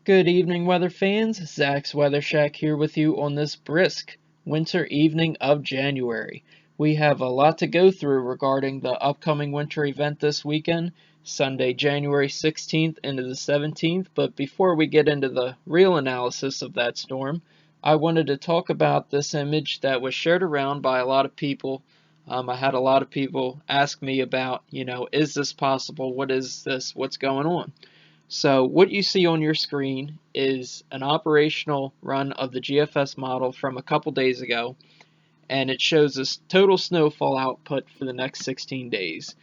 Good evening, weather fans. Zach's Weather Shack here with you on this brisk winter evening of January. We have a lot to go through regarding the upcoming winter event this weekend, Sunday, January 16th into the 17th. But before we get into the real analysis of that storm, I wanted to talk about this image that was shared around by a lot of people. I had a lot of people ask me about, is this possible? What is this? What's going on? So what you see on your screen is an operational run of the GFS model from a couple days ago, and it shows this total snowfall output for the next 16 days.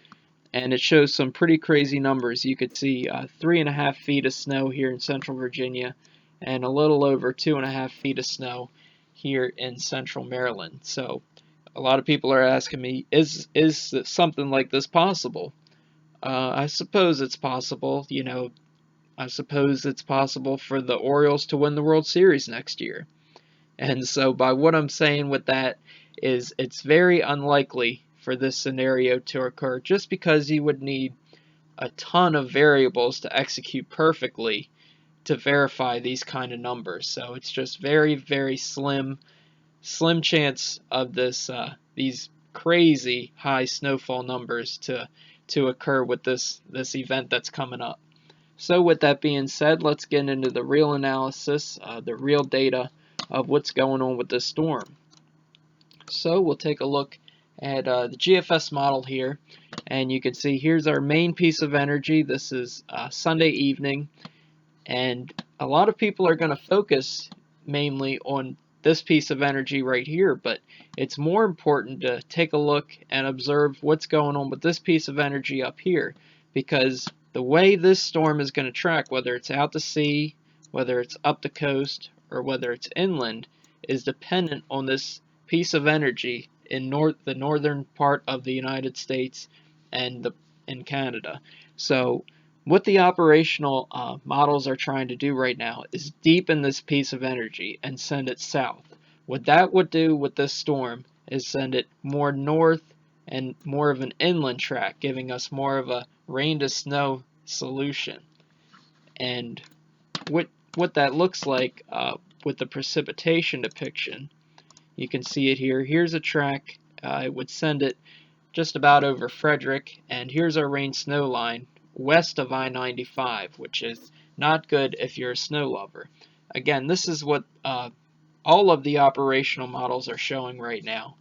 And it shows some pretty crazy numbers. You could see 3.5 feet of snow here in central Virginia, and a little over 2.5 feet of snow here in central Maryland. So a lot of people are asking me, is something like this possible? I suppose it's possible. I suppose it's possible for the Orioles to win the World Series next year. And so by what I'm saying with that is it's very unlikely for this scenario to occur just because you would need a ton of variables to execute perfectly to verify these kind of numbers. So it's just very, very slim chance of these crazy high snowfall numbers to occur with this event that's coming up. So with that being said, let's get into the real analysis, the real data of what's going on with this storm. So we'll take a look at the GFS model here, and you can see here's our main piece of energy. This is Sunday evening, and a lot of people are going to focus mainly on this piece of energy right here, but it's more important to take a look and observe what's going on with this piece of energy up here, because the way this storm is going to track, whether it's out to sea, whether it's up the coast, or whether it's inland, is dependent on this piece of energy in the northern part of the United States and in Canada. So what the operational models are trying to do right now is deepen this piece of energy and send it south. What that would do with this storm is send it more north and more of an inland track, giving us more of a rain to snow solution. And what that looks like with the precipitation depiction, you can see it here. Here's a track. It would send it just about over Frederick, and here's our rain snow line west of I-95, which is not good if you're a snow lover. Again, this is what all of the operational models are showing right now.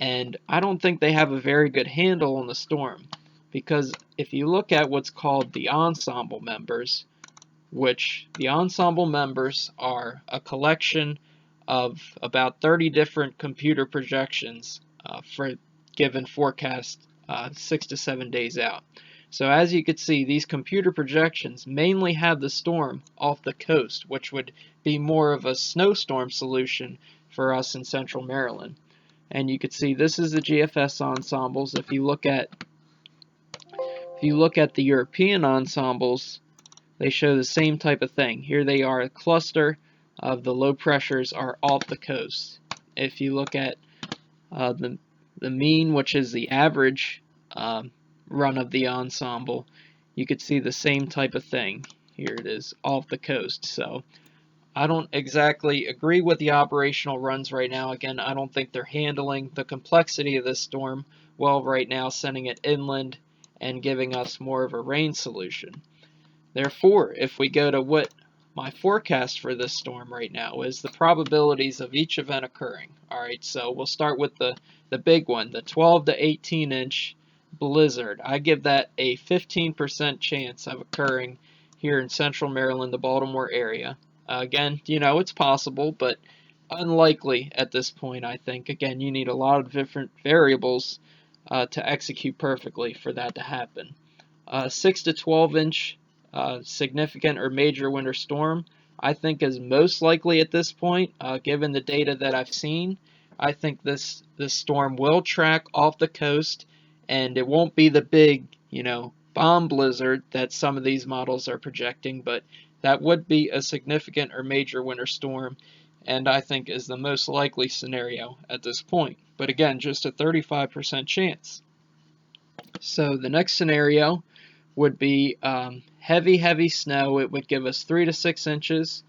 And I don't think they have a very good handle on the storm, because if you look at what's called the ensemble members, which the ensemble members are a collection of about 30 different computer projections for given forecast 6 to 7 days out. So as you can see, these computer projections mainly have the storm off the coast, which would be more of a snowstorm solution for us in central Maryland. And you can see this is the GFS ensembles. If you look at the European ensembles, they show the same type of thing. Here they are, a cluster of the low pressures are off the coast. If you look at the mean, which is the average run of the ensemble, you could see the same type of thing. Here it is, off the coast. So I don't exactly agree with the operational runs right now. Again, I don't think they're handling the complexity of this storm well right now, sending it inland and giving us more of a rain solution. Therefore, if we go to what my forecast for this storm right now is, the probabilities of each event occurring. Alright, so we'll start with the big one, the 12 to 18 inch blizzard. I give that a 15% chance of occurring here in central Maryland, the Baltimore area. Again, it's possible, but unlikely at this point, I think. Again, you need a lot of different variables to execute perfectly for that to happen. 6 to 12 inch significant or major winter storm, I think is most likely at this point, given the data that I've seen. I think this storm will track off the coast, and it won't be the big, bomb blizzard that some of these models are projecting, but that would be a significant or major winter storm, and I think is the most likely scenario at this point. But again, just a 35% chance. So the next scenario would be heavy snow, it would give us 3 to 6 inches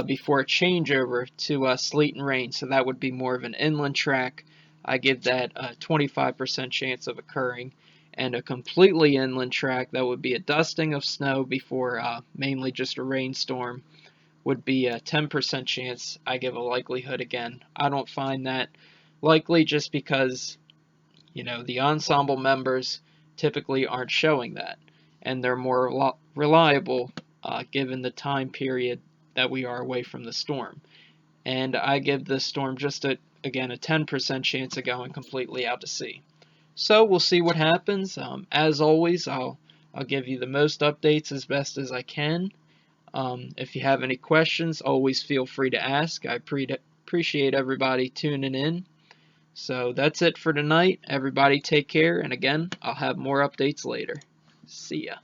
before a changeover to sleet and rain. So that would be more of an inland track. I give that a 25% chance of occurring. And a completely inland track that would be a dusting of snow before mainly just a rainstorm would be a 10% chance. I give a likelihood again. I don't find that likely just because, the ensemble members typically aren't showing that, and they're more reliable given the time period that we are away from the storm. And I give the storm just again a 10% chance of going completely out to sea. So we'll see what happens. As always, I'll give you the most updates as best as I can. If you have any questions, always feel free to ask. I appreciate everybody tuning in. So that's it for tonight. Everybody take care, and again, I'll have more updates later. See ya.